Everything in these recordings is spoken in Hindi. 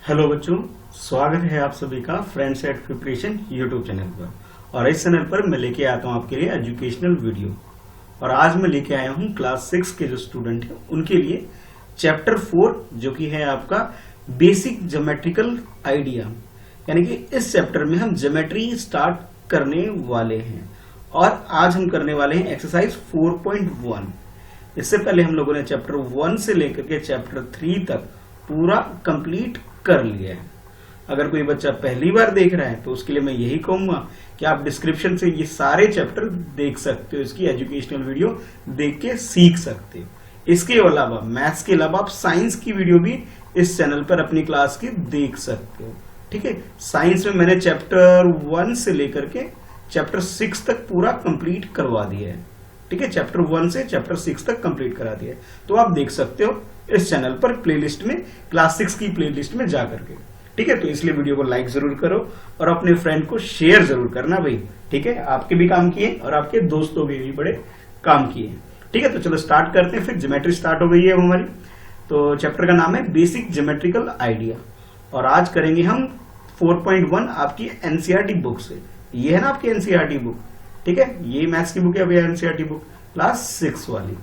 हेलो बच्चों, स्वागत है आप सभी का friends at preparation YouTube channel पर। और इस चैनल पर मैं लेके आता हूं आपके लिए एजुकेशनल वीडियो। और आज मैं लेके आया हूं क्लास 6 के जो स्टूडेंट हैं उनके लिए चैप्टर 4 जो कि है आपका बेसिक ज्योमेट्रिकल आइडिया। यानी कि इस चैप्टर में हम ज्योमेट्री स्टार्ट करने वाले हैं और आज हम करने वाले हैं एक्सरसाइज 4.1। इससे पहले हम लोगों ने चैप्टर 1 से लेकर के चैप्टर 3 तक पूरा कंप्लीट कर लिया है। अगर कोई बच्चा पहली बार देख रहा है तो उसके लिए मैं यही कहूंगा कि आप डिस्क्रिप्शन से ये सारे चैप्टर देख सकते हो, इसकी एजुकेशनल वीडियो देख के सीख सकते हो। इसके अलावा मैथ्स के अलावा आप साइंस की वीडियो भी इस चैनल पर अपनी क्लास की देख सकते हो। ठीक है, साइंस में मैंने चैप्टर 1 से लेकर के चैप्टर 6 तक पूरा कंप्लीट करवा दिया है। ठीक है, चैप्टर 1 से चैप्टर 6 तक कंप्लीट करा दिया है, तो आप देख सकते हो इस चैनल पर प्लेलिस्ट में, क्लास 6 की प्लेलिस्ट में जाकर के। ठीक है, तो इसलिए वीडियो को लाइक जरूर करो और अपने फ्रेंड को शेयर जरूर करना भाई। ठीक है, आपके भी काम किए और आपके दोस्तों के भी बड़े काम किए। ठीक है, तो चलो स्टार्ट करते हैं। फिर ज्योमेट्री स्टार्ट हो गई है हमारी। तो चैप्टर का नाम है बेसिक ज्योमेट्रिकल आइडिया और आज करेंगे हम 4.1 आपकी एनसीईआरटी बुक से। ये है ना आपकी एनसीईआरटी बुक। ठीक है, ये मैथ्स की बुक है, एनसीईआरटी बुक क्लास 6 वाली।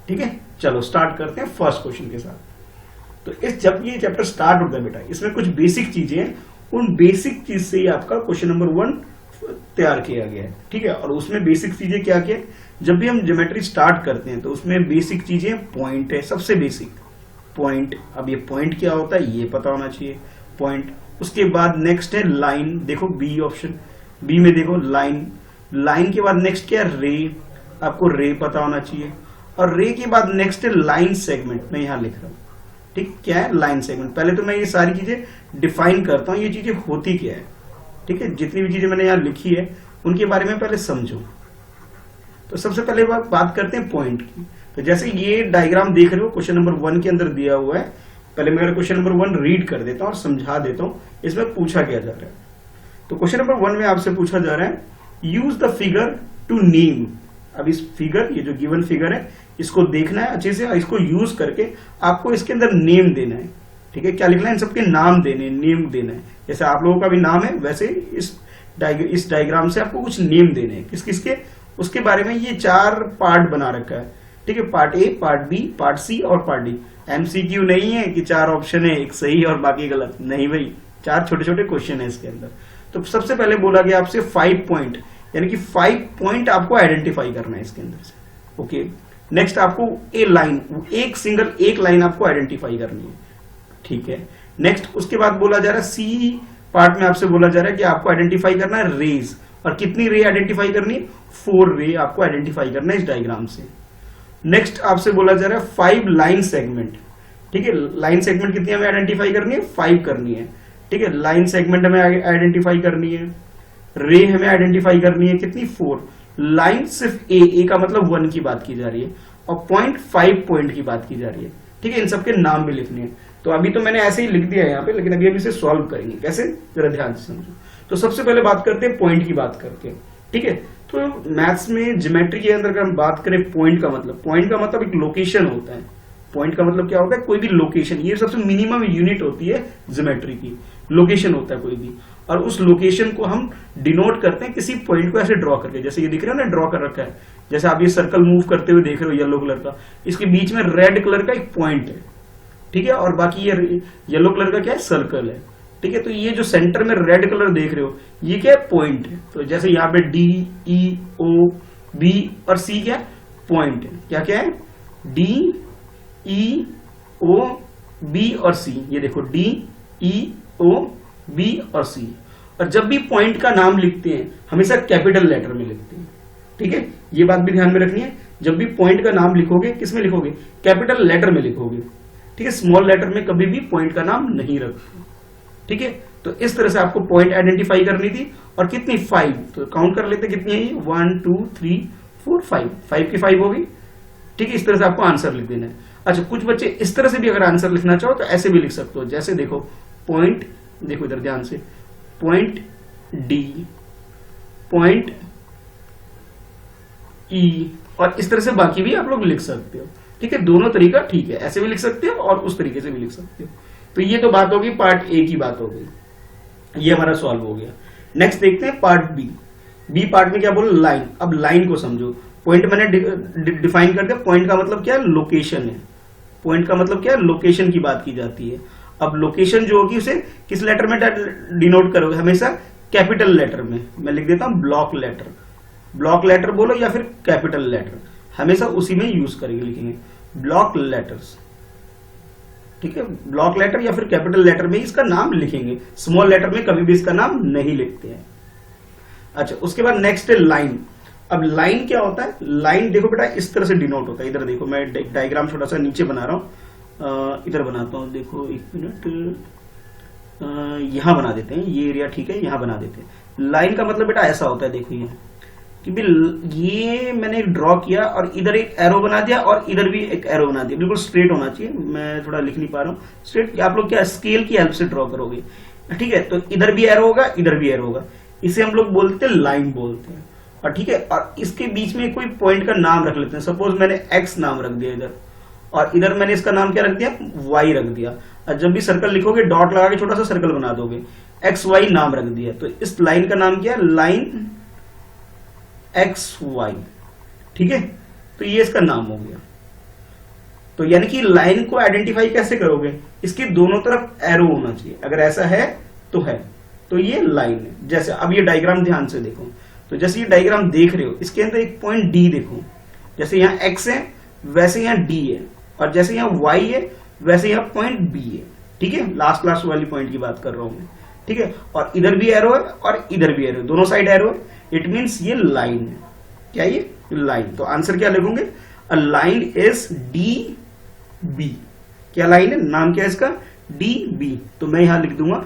ठीक है, चलो स्टार्ट करते हैं फर्स्ट क्वेश्चन के साथ। तो जब ये चैप्टर स्टार्ट होता है बेटा, इसमें कुछ बेसिक चीजें हैं, उन बेसिक चीज से ही आपका क्वेश्चन नंबर 1 तैयार किया गया है। ठीक है, और उसमें बेसिक चीजें क्या क्या है, जब भी हम ज्योमेट्री स्टार्ट करते हैं तो उसमें बेसिक चीजें पॉइंट है, सबसे बेसिक पॉइंट। अब ये पॉइंट क्या होता है ये पता होना चाहिए, पॉइंट। उसके बाद नेक्स्ट है लाइन, देखो बी ऑप्शन, बी में देखो लाइन। लाइन के बाद नेक्स्ट क्या है, रे, आपको रे पता होना चाहिए। और रे के बाद नेक्स्ट है लाइन सेगमेंट, मैं यहां लिख रहा हूं। ठीक, क्या है लाइन सेगमेंट। पहले तो मैं ये सारी चीजें डिफाइन करता हूं, ये चीजें होती क्या है। ठीक है, जितनी भी चीजें मैंने यहां लिखी है उनके बारे में पहले समझो। तो सबसे पहले बात करते हैं पॉइंट की। तो जैसे ये डायग्राम देख रहे हो क्वेश्चन नंबर 1 के अंदर दिया हुआ है, पहले मैं क्वेश्चन नंबर 1 रीड कर देता हूं और समझा देता हूं इसमें पूछा क्या जा रहा है। तो क्वेश्चन नंबर 1 में आपसे पूछा जा रहा है use the figure to name. अब इस फिगर, ये जो गिवन फिगर है, इसको देखना है अच्छे से, इसको यूज करके आपको इसके अंदर नेम देना है। ठीक है, क्या लिखना है, इन सबके नाम देने, नेम देना है। जैसे आप लोगों का भी नाम है वैसे इस डायग्राम से आपको कुछ नेम देने हैं, किस किसके, उसके बारे में। ये 4 पार्ट बना रखा है। ठीक है, part A, part B, part C और पार्ट डी। एमसीक्यू नहीं है कि 4 ऑप्शन है, एक सही और बाकी गलत, नहीं भाई, 4 छोटे छोटे क्वेश्चन है इसके अंदर। तो सबसे पहले बोला गया आपसे 5 पॉइंट, यानी कि 5 पॉइंट आपको आइडेंटिफाई करना है इसके अंदर से। ओके, नेक्स्ट आपको ए लाइन, एक लाइन आपको आइडेंटिफाई करनी है। ठीक है, नेक्स्ट उसके बाद बोला जा रहा है सी पार्ट में आपसे बोला जा रहा है कि आपको आइडेंटिफाई करना है रेज। और कितनी रे आइडेंटिफाई करनी है, 4 रे आपको आइडेंटिफाई करना है इस डायग्राम से। नेक्स्ट आपसे बोला जा रहा है 5 लाइन सेगमेंट। ठीक है, लाइन सेगमेंट कितनी हमें आइडेंटिफाई करनी है, 5 करनी है। ठीक है, लाइन सेगमेंट हमें आइडेंटिफाई करनी है, रे हमें आइडेंटिफाई करनी है कितनी, 4। लाइन सिर्फ ए का मतलब 1 की बात की जा रही है और पॉइंट 5 पॉइंट की बात की जा रही है। ठीक है, इन सबके नाम भी लिखने हैं। तो अभी तो मैंने ऐसे ही लिख दिया है यहाँ पे, लेकिन अभी हम इसे सॉल्व करेंगे कैसे, जरा ध्यान से समझो। तो सबसे पहले बात करते हैं पॉइंट की बात करते हैं। ठीक है, तो मैथ्स में ज्योमेट्री के अंदर अगर हम बात करें पॉइंट का मतलब एक लोकेशन होता है। पॉइंट का मतलब क्या होता है, कोई भी लोकेशन, ये सबसे मिनिमम यूनिट होती है ज्योमेट्री की, लोकेशन होता है कोई भी। और उस लोकेशन को हम डिनोट करते हैं किसी पॉइंट को ऐसे ड्रॉ करके, जैसे ये दिख रहा है ना, ड्रॉ कर रखा है। जैसे आप ये सर्कल मूव करते हुए देख रहे हो येलो कलर का, इसके बीच में रेड कलर का एक पॉइंट है। ठीक है, और बाकी ये येलो कलर का क्या है, सर्कल है। ठीक है, तो ये जो सेंटर में रेड कलर देख रहे हो ये क्या है, पॉइंट है। तो जैसे यहाँ पे डी, ई, ओ, बी और सी क्या है, पॉइंट है। क्या क्या है, डी, ई, ओ, बी और सी। ये देखो डी, ई, ओ, बी और सी। और जब भी पॉइंट का नाम लिखते हैं हमेशा कैपिटल लेटर में लिखते हैं। ठीक है, ये बात भी ध्यान में रखनी है, जब भी पॉइंट का नाम लिखोगे किस में लिखोगे, कैपिटल लेटर में लिखोगे। ठीक है, स्मॉल लेटर में कभी भी पॉइंट का नाम नहीं रखते। ठीक है, तो इस तरह से आपको पॉइंट आइडेंटिफाई करनी थी। और कितनी, 5। तो काउंट कर लेते कितनी है ये, 1 2 3 4 5, 5 की 5 होगी। ठीक है, इस तरह से आपको आंसर लिख देना है। अच्छा, कुछ बच्चे इस तरह से भी अगर आंसर लिखना चाहो तो ऐसे भी लिख सकते हो। जैसे देखो पॉइंट, देखो इधर ध्यान से, पॉइंट डी, पॉइंट ई, और इस तरह से बाकी भी आप लोग लिख सकते हो। ठीक है, दोनों तरीका ठीक है, ऐसे भी लिख सकते हो और उस तरीके से भी लिख सकते हो। तो ये तो बात होगी पार्ट ए की बात हो गई, ये हमारा सॉल्व हो गया। नेक्स्ट देखते हैं पार्ट बी। बी पार्ट में क्या बोला, लाइन। अब लाइन को समझो। पॉइंट मैंने डिफाइन कर दिया। पॉइंट का मतलब क्या है, लोकेशन है। पॉइंट का मतलब क्या है, लोकेशन की बात की जाती है। अब लोकेशन जो होगी उसे किस लेटर में डिनोट करोगे, हमेशा कैपिटल लेटर में। मैं लिख देता हूं ब्लॉक लेटर। ब्लॉक लेटर बोलो या फिर कैपिटल लेटर, हमेशा उसी में यूज करेंगे, लिखेंगे ब्लॉक लेटर्स। ठीक है, ब्लॉक लेटर या फिर कैपिटल लेटर में इसका नाम लिखेंगे, स्मॉल लेटर में कभी भी इसका नाम नहीं लिखते हैं। अच्छा, उसके बाद नेक्स्ट है लाइन। अब लाइन क्या होता है, लाइन देखो बेटा इस तरह से डिनोट होता है। इधर देखो, मैं डायग्राम छोटा सा नीचे बना रहा हूं, इधर बनाता हूं। देखो एक मिनट, यहां बना देते हैं ये एरिया, ठीक है, यहां बना देते हैं। लाइन का मतलब बेटा ऐसा होता है, देखो ये कि ये मैंने एक ड्रॉ किया और इधर एक एरो बना दिया और इधर भी एक एरो बना दिया, बिल्कुल स्ट्रेट होना चाहिए। मैं थोड़ा लिख नहीं पा रहा हूँ स्ट्रेट। आप लोग क्या स्केल की हेल्प से ड्रॉ करोगे, ठीक है। तो इधर भी एरो होगा, इधर भी एरो होगा, इसे हम लोग बोलते हैं लाइन बोलते हैं। और ठीक है, और इसके बीच में कोई पॉइंट का नाम रख लेते हैं। सपोज मैंने एक्स नाम रख दिया इधर, और इधर मैंने इसका नाम क्या रख दिया, वाई रख दिया। और जब भी सर्कल लिखोगे डॉट लगा के छोटा सा सर्कल बना दोगे, एक्स वाई नाम रख दिया। तो इस लाइन का नाम क्या है, लाइन एक्स वाई, ठीक है। तो ये इसका नाम हो गया। तो यानी कि लाइन को आइडेंटिफाई कैसे करोगे, इसके दोनों तरफ एरो होना चाहिए। अगर ऐसा है तो ये लाइन है। जैसे अब ये डायग्राम ध्यान से देखो, तो जैसे ये डायग्राम देख रहे हो, इसके अंदर एक पॉइंट डी देखो। जैसे यहाँ एक्स है वैसे यहाँ डी है, और जैसे यहाँ वाई है वैसे यहाँ पॉइंट बी है, ठीक है। लास्ट वाली पॉइंट की बात कर रहा हूं मैं, ठीक है। और इधर भी एरो है और इधर भी एरो है, दोनों साइड एरो है। इट मीन्स ये लाइन है। क्या ये लाइन? तो आंसर क्या लिखोगे, a line is D B. क्या लाइन है, नाम क्या है इसका, डी बी। तो मैं यहां लिख दूंगा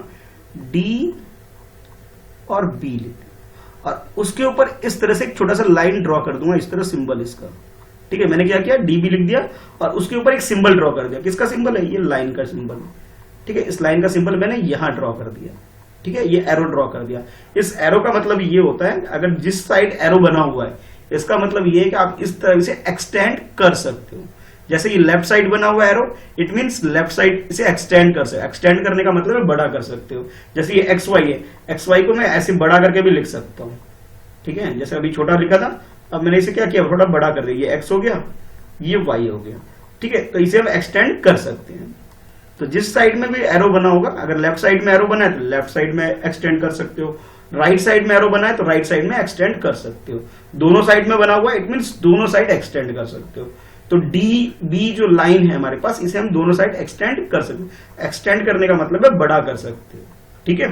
डी और बी लिख, और उसके ऊपर इस तरह से एक छोटा सा लाइन ड्रॉ कर दूंगा, इस तरह सिंबल इसका, ठीक है। मैंने क्या किया, डी बी लिख दिया और उसके ऊपर एक सिंबल ड्रॉ कर दिया। किसका सिंबल है, ये लाइन का सिंबल, ठीक है। इस लाइन का सिंबल मैंने यहां ड्रॉ कर दिया, ठीक है। ये एरो ड्रॉ कर दिया। इस एरो का मतलब ये होता है, अगर जिस साइड एरो बना हुआ है, इसका मतलब ये है कि आप इस तरह से एक्सटेंड कर सकते हो। जैसे ये लेफ्ट साइड बना हुआ arrow, it means left side इसे एक्सटेंड कर सकते। एक्सटेंड करने का मतलब है बड़ा कर सकते हो। जैसे ये एक्स वाई है, एक्स वाई को मैं ऐसे बड़ा करके भी लिख सकता हूँ, ठीक है। जैसे अभी छोटा लिखा था, अब मैंने इसे क्या किया, थोड़ा बड़ा कर दिया। ये एक्स हो गया, ये वाई हो गया, ठीक है। तो इसे हम एक्सटेंड कर सकते हैं। तो जिस साइड में भी एरो बना होगा, अगर लेफ्ट साइड में एरो बना है तो लेफ्ट साइड में एक्सटेंड कर सकते हो, राइट साइड में एरो बना है तो राइट साइड में एक्सटेंड कर सकते हो। दोनों साइड में बना हुआ है, इट मींस दोनों साइड एक्सटेंड कर सकते हो। तो डी बी जो लाइन है हमारे पास, इसे हम दोनों साइड एक्सटेंड कर सकते हो। एक्सटेंड करने का मतलब है बड़ा कर सकते हो, ठीक है।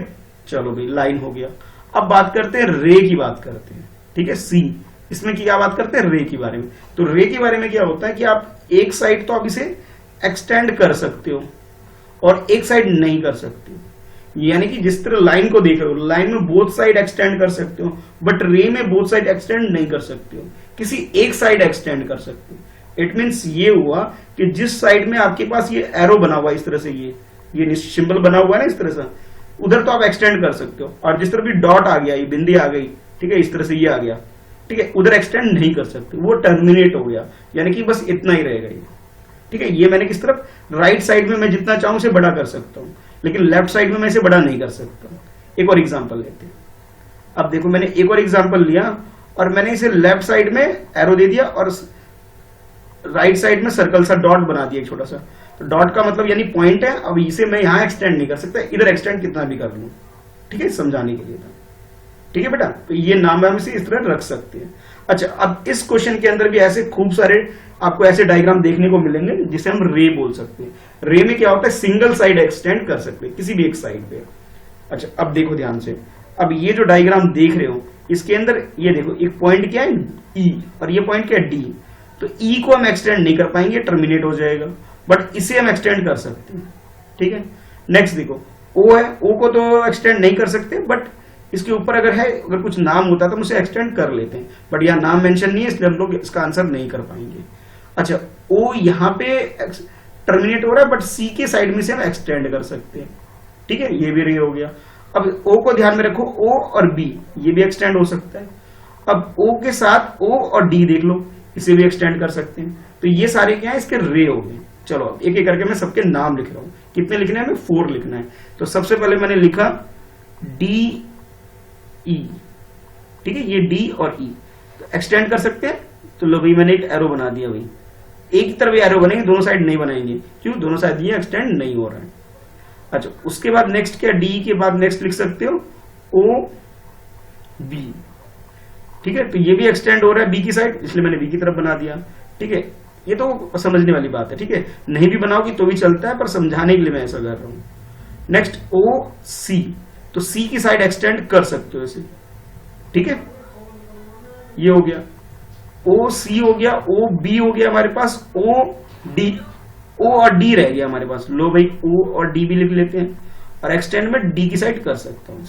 चलो भाई, लाइन हो गया। अब बात करते हैं रे की बात करते हैं, ठीक है। सी, इसमें क्या बात करते हैं, रे के बारे में। तो रे के बारे में क्या होता है कि आप एक साइड तो आप इसे एक्सटेंड कर सकते हो और एक साइड नहीं कर सकते हो। यानी कि जिस तरह लाइन को देख रहे हो, लाइन में बोथ साइड एक्सटेंड कर सकते हो, बट रे में बोथ साइड एक्सटेंड नहीं कर सकते हो, किसी एक साइड एक्सटेंड कर सकते हो। इट मींस ये हुआ कि जिस साइड में आपके पास ये एरो बना हुआ है, इस तरह से ये सिंबल बना हुआ है ना, इस तरह से, उधर तो आप एक्सटेंड कर सकते हो। और जिस तरह भी डॉट आ गया, ये बिंदी आ गई, ठीक है, इस तरह से ये आ गया, ठीक है, उधर एक्सटेंड नहीं कर सकते, वो टर्मिनेट हो गया। यानी कि बस इतना ही रहेगा ये, ठीक है। ये मैंने किस तरफ, राइट साइड में मैं जितना चाहूं उसे बड़ा कर सकता हूं, लेकिन लेफ्ट साइड में मैं इसे बड़ा नहीं कर सकता। एक और एग्जांपल लेते हैं। अब देखो, मैंने एक और एग्जांपल लिया और मैंने इसे लेफ्ट साइड में एरो दे दिया और राइट साइड में सर्कल सा डॉट बना दिया, एक छोटा सा। तो डॉट का मतलब यानी पॉइंट है। अब इसे मैं यहां एक्सटेंड नहीं कर सकता, इधर एक्सटेंड कितना भी कर लूं, ठीक है, समझाने के लिए था, ठीक है बेटा। तो ये नाम हम इसे इस तरह रख सकते हैं। अच्छा, अब इस क्वेश्चन के अंदर भी ऐसे खूब सारे आपको ऐसे डायग्राम देखने को मिलेंगे जिसे हम रे बोल सकते हैं। रे में क्या होता है, सिंगल साइड एक्सटेंड कर सकते हैं किसी भी एक साइड पे। अच्छा, अब देखो ध्यान से, अब ये जो डायग्राम देख रहे हो, इसके अंदर ये देखो, एक पॉइंट क्या है, ई, और ये पॉइंट क्या है, डी। तो ई को हम एक्सटेंड नहीं कर पाएंगे, टर्मिनेट हो जाएगा, बट इसे हम एक्सटेंड कर सकते हैं, ठीक है। नेक्स्ट देखो, ओ है, ओ को तो एक्सटेंड नहीं कर सकते, बट इसके ऊपर अगर है, अगर कुछ नाम होता तो हम उसे एक्सटेंड कर लेते हैं, बट यहाँ नाम मेंशन नहीं है, इसलिए हम लोग इसका आंसर नहीं कर पाएंगे। अच्छा, ओ यहाँ पे टर्मिनेट हो रहा है, बट सी के साइड में से हम एक्सटेंड कर सकते हैं, ठीक है, ये भी रे हो गया। अब ओ को ध्यान में रखो, ओ और बी ये भी एक्सटेंड हो सकता है। अब ओ के साथ ओ और डी देख लो, इसे भी एक्सटेंड कर सकते हैं। तो ये सारे क्या है, इसके रे हो गए। चलो अब एक एक करके मैं सबके नाम लिख रहा हूं, कितने लिखने हैं हमें? 4 लिखना है। तो सबसे पहले मैंने लिखा डी ई, ठीक है, ये डी और ई तो एक्सटेंड कर सकते हैं। तो लो भाई मैंने एक एरो बना दिया भाई, एक ही तरफ एरो बनेंगे, दोनों साइड नहीं बनाएंगे, क्यों? दोनों साइड ये एक्सटेंड नहीं हो रहा है। अच्छा, उसके बाद नेक्स्ट क्या? डी के बाद नेक्स्ट लिख सकते हो ओ बी, ठीक है, तो ये भी एक्सटेंड हो रहा है बी की साइड, इसलिए मैंने बी की तरफ बना दिया, ठीक है। ये तो समझने वाली बात है, ठीक है, नहीं भी बनाओगी तो भी चलता है, पर समझाने के लिए मैं ऐसा कर रहा हूं। नेक्स्ट ओ सी, तो सी की साइड एक्सटेंड कर सकते हो इसे, ठीक है, ये हो गया। ओ सी हो गया, ओ बी हो गया हमारे पास, ओ डी, ओ और डी रह गया हमारे पास। लो भाई ओ और डी भी लिख लेते हैं, और एक्सटेंड में डी की साइड कर सकता हूं,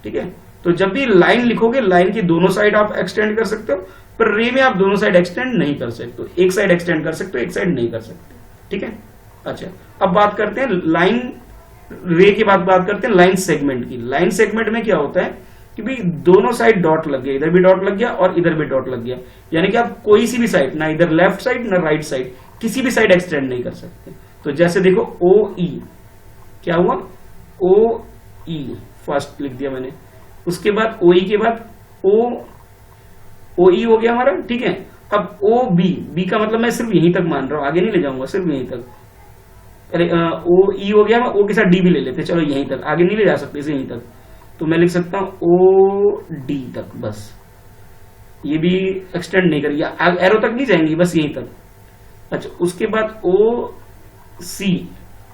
ठीक है। तो जब भी लाइन लिखोगे, लाइन की दोनों साइड आप एक्सटेंड कर सकते हो, पर रे में आप दोनों साइड एक्सटेंड नहीं कर सकते, एक साइड एक्सटेंड कर सकते हो, एक साइड नहीं कर सकते, ठीक है। अच्छा, अब बात करते हैं लाइन रे के बाद बात करते हैं लाइन सेगमेंट की। लाइन सेगमेंट में क्या होता है कि भाई दोनों साइड डॉट लग गया, इधर भी डॉट लग गया और इधर भी डॉट लग गया, यानी कि आप कोई सी भी साइड, ना इधर लेफ्ट साइड ना राइट साइड, किसी भी साइड एक्सटेंड नहीं कर सकते। तो जैसे देखो ओ ई, क्या हुआ? ओ ई फर्स्ट लिख दिया मैंने, उसके बाद ओ ई के बाद ओ ई हो गया हमारा, ठीक है। अब ओ बी, बी का मतलब मैं सिर्फ यहीं तक मान रहा हूं, आगे नहीं ले जाऊंगा, सिर्फ यहीं तक। अरे ओ ई हो गया, ओ के साथ डी भी ले लेते, चलो यहीं तक, आगे नहीं ले जा सकते इसे, यहीं तक। तो मैं लिख सकता हूं ओ डी तक, बस, ये भी एक्सटेंड नहीं करेगी, एरो तक नहीं जाएंगी, बस यहीं तक। अच्छा, उसके बाद ओ सी,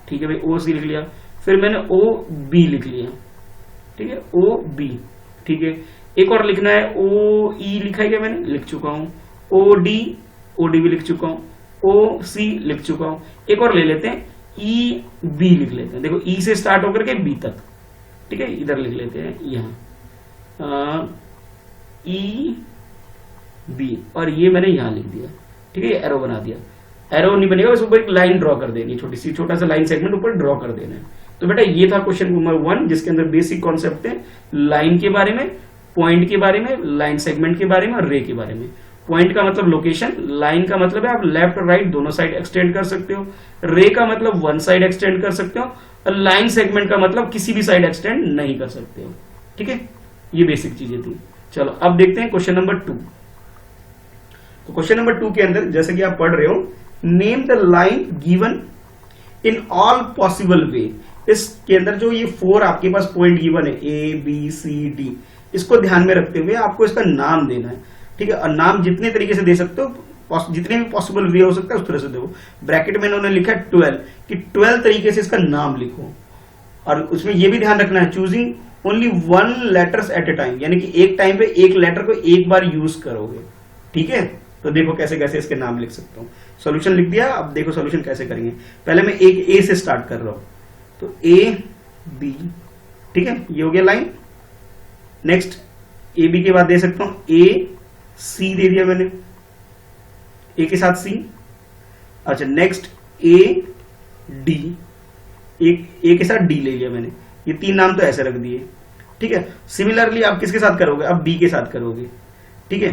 ठीक है भाई, ओ सी लिख लिया, फिर मैंने ओ बी लिख लिया, ठीक है, ओ बी, ठीक है। एक और लिखना है, ओ ई लिखा है क्या मैंने? लिख चुका हूं। ओ डी भी लिख चुका हूं, ओ सी लिख चुका हूं। एक और ले लेते हैं, ई बी लिख लेते हैं। देखो ई से स्टार्ट होकर के बी तक, ठीक है, इधर लिख लेते हैं यहां ई बी, और ये मैंने यहां लिख दिया, ठीक है, एरो बना दिया। एरो नहीं बनेगा, बस ऊपर एक लाइन ड्रॉ कर देनी, छोटी सी, छोटा सा लाइन सेगमेंट ऊपर ड्रॉ कर देना है। तो बेटा ये था क्वेश्चन नंबर 1, जिसके अंदर बेसिक कॉन्सेप्ट है लाइन के बारे में, पॉइंट के बारे में, लाइन सेगमेंट के बारे में और रे के बारे में। पॉइंट का मतलब लोकेशन, लाइन का मतलब है आप लेफ्ट और राइट दोनों साइड एक्सटेंड कर सकते हो, रे का मतलब वन साइड एक्सटेंड कर सकते हो, और लाइन सेगमेंट का मतलब किसी भी साइड एक्सटेंड नहीं कर सकते हो, ठीक है। ये बेसिक चीजें थी। चलो अब देखते हैं क्वेश्चन नंबर 2। तो क्वेश्चन नंबर 2 के अंदर जैसे कि आप पढ़ रहे हो, name the line given in all possible way. इसके अंदर जो ये 4 आपके पास पॉइंट गिवन है, ए बी सी डी, इसको ध्यान में रखते हुए आपको इसका नाम देना है, ठीक है। और नाम जितने तरीके से दे सकते हो, जितने भी पॉसिबल वे हो सकता है उस तरह से दो। ब्रैकेट में इन्होंने लिखा है 12, कि 12 तरीके से इसका नाम लिखो। और उसमें यह भी ध्यान रखना है, चूजिंग ओनली 1 लेटर्स एट ए टाइम, यानी कि एक टाइम पे एक लेटर को एक बार यूज करोगे, ठीक है। तो देखो कैसे कैसे इसके नाम लिख सकता हूं। सॉल्यूशन लिख दिया, अब देखो सॉल्यूशन कैसे करेंगे। पहले मैं एक ए से स्टार्ट कर रहा हूं, तो ए बी, ठीक है, ये हो गया लाइन। नेक्स्ट ए बी के बाद दे सकता हूं ए सी, दे दिया मैंने, ए के साथ सी। अच्छा, नेक्स्ट ए डी, एक ए के साथ डी ले लिया मैंने। ये 3 नाम तो ऐसे रख दिए, ठीक है। सिमिलरली आप किसके साथ करोगे? अब बी के साथ करोगे, ठीक है।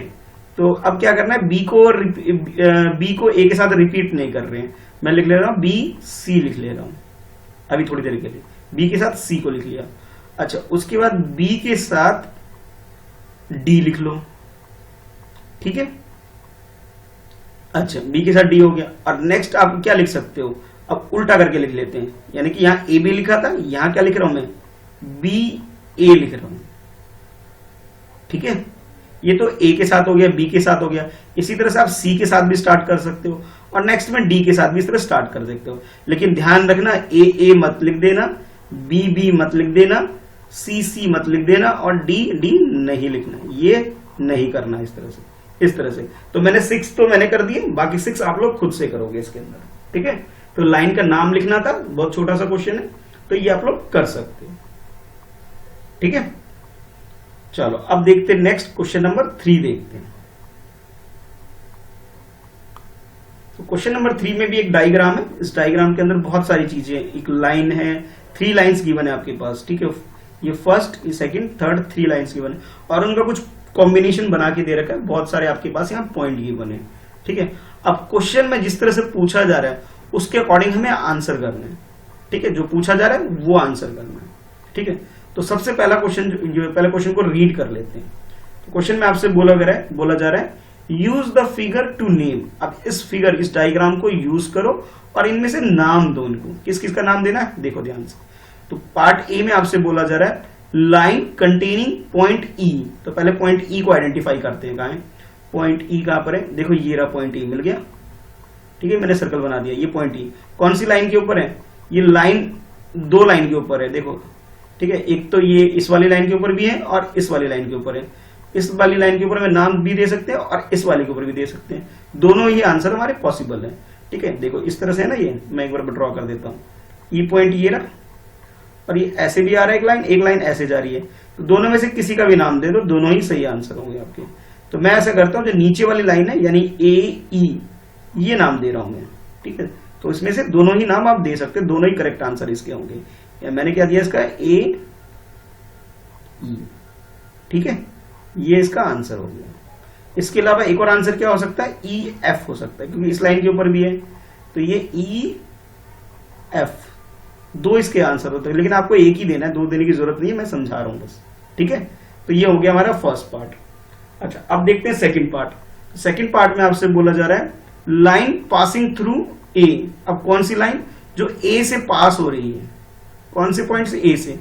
तो अब क्या करना है, बी को ए के साथ रिपीट नहीं कर रहे हैं, मैं लिख ले रहा हूं बी सी, लिख ले रहा हूं अभी थोड़ी देर के लिए। बी के साथ सी को लिख लिया। अच्छा, उसके बाद बी के साथ डी लिख लो, ठीक है। अच्छा, बी के साथ डी हो गया। और नेक्स्ट आप क्या लिख सकते हो, अब उल्टा करके लिख लेते हैं, यानी कि यहां ए बी लिखा था, यहां क्या लिख रहा हूं मैं, बी ए लिख रहा हूं, ठीक है। ये तो ए के साथ हो गया, बी के साथ हो गया। इसी तरह से आप सी के साथ भी स्टार्ट कर सकते हो, और नेक्स्ट में डी के साथ भी इस तरह स्टार्ट कर सकते हो। लेकिन ध्यान रखना, ए मत लिख देना, बी बी मत लिख देना, सी सी मत लिख देना, और डी डी नहीं लिखना, ये नहीं करना इस तरह से, इस तरह से। तो मैंने 6 तो मैंने कर दिए, बाकी 6 आप लोग खुद से करोगे इसके अंदर, ठीक है। तो लाइन का नाम लिखना था, बहुत छोटा सा क्वेश्चन है, तो ये आप लोग कर सकते हो, ठीक है। चलो अब देखते हैं नेक्स्ट क्वेश्चन नंबर 3 देखते हैं। तो क्वेश्चन नंबर 3 में भी एक डायग्राम है। इस डायग्राम के अंदर बहुत सारी चीजें, एक लाइन है, 3 लाइंस गिवन है आपके पास, ठीक है। ये फर्स्ट, ये सेकंड, थर्ड, 3 लाइंस गिवन है, और उनका कुछ कॉम्बिनेशन बना के दे रखा है। बहुत सारे आपके पास यहाँ पॉइंट गिवन है, ठीक है। अब क्वेश्चन में जिस तरह से पूछा जा रहा है उसके अकॉर्डिंग हमें आंसर करना है, ठीक है, जो पूछा जा रहा है वो आंसर करना है। ठीक है, तो सबसे पहला क्वेश्चन, पहले क्वेश्चन को रीड कर लेते हैं। तो क्वेश्चन में आपसे बोला जा रहा है use the figure to name. अब इस फिगर, इस डायग्राम को यूज करो और इनमें से नाम दो इनको। किस किस का नाम देना है देखो ध्यान से। तो पार्ट ए में आपसे बोला जा रहा है लाइन कंटेनिंग पॉइंट ई। तो पहले पॉइंट ई को आइडेंटिफाई करते हैं। कहां है पॉइंट ई? कहां पर है? देखो ये रहा पॉइंट ई, मिल गया। ठीक है, मैंने सर्कल बना दिया। ये पॉइंट ई कौन सी लाइन के ऊपर है? ये लाइन, दो लाइन के ऊपर है देखो। ठीक है, एक तो ये इस वाली लाइन के ऊपर भी है और इस वाली लाइन के ऊपर है। इस वाली लाइन के ऊपर में नाम भी दे सकते हैं और इस वाले के ऊपर भी दे सकते हैं। दोनों ही आंसर हमारे पॉसिबल है। ठीक है, देखो इस तरह से है ना, ये मैं एक बार ड्रॉ कर देता हूं। ये पॉइंट ये रहा और ये ऐसे भी आ रहा है एक लाइन ऐसे जा रही है। तो दोनों में से किसी का भी नाम दे दो, दोनों ही सही आंसर होंगे आपके। तो मैं ऐसा करता हूं, जो नीचे वाली लाइन है यानी ए ई, ये नाम दे रहा हूं मैं। ठीक है, तो इसमें से दोनों ही नाम आप दे सकते हैं, दोनों ही करेक्ट आंसर इसके होंगे। या मैंने क्या दिया इसका? ए ई। ठीक है, ये इसका आंसर हो गया। इसके अलावा एक और आंसर क्या हो सकता है? ई एफ हो सकता है, क्योंकि इस लाइन के ऊपर भी है। तो ये ई एफ, दो इसके आंसर होते हैं, लेकिन आपको एक ही देना है, दो देने की जरूरत नहीं है, मैं समझा रहा हूं बस। ठीक है, तो ये हो गया हमारा फर्स्ट पार्ट। अच्छा, अब देखते हैं सेकंड पार्ट। सेकंड पार्ट में आपसे बोला जा रहा है लाइन पासिंग थ्रू ए। अब कौन सी लाइन? जो ए से पास हो रही है। कौन से पॉइंट से? ए से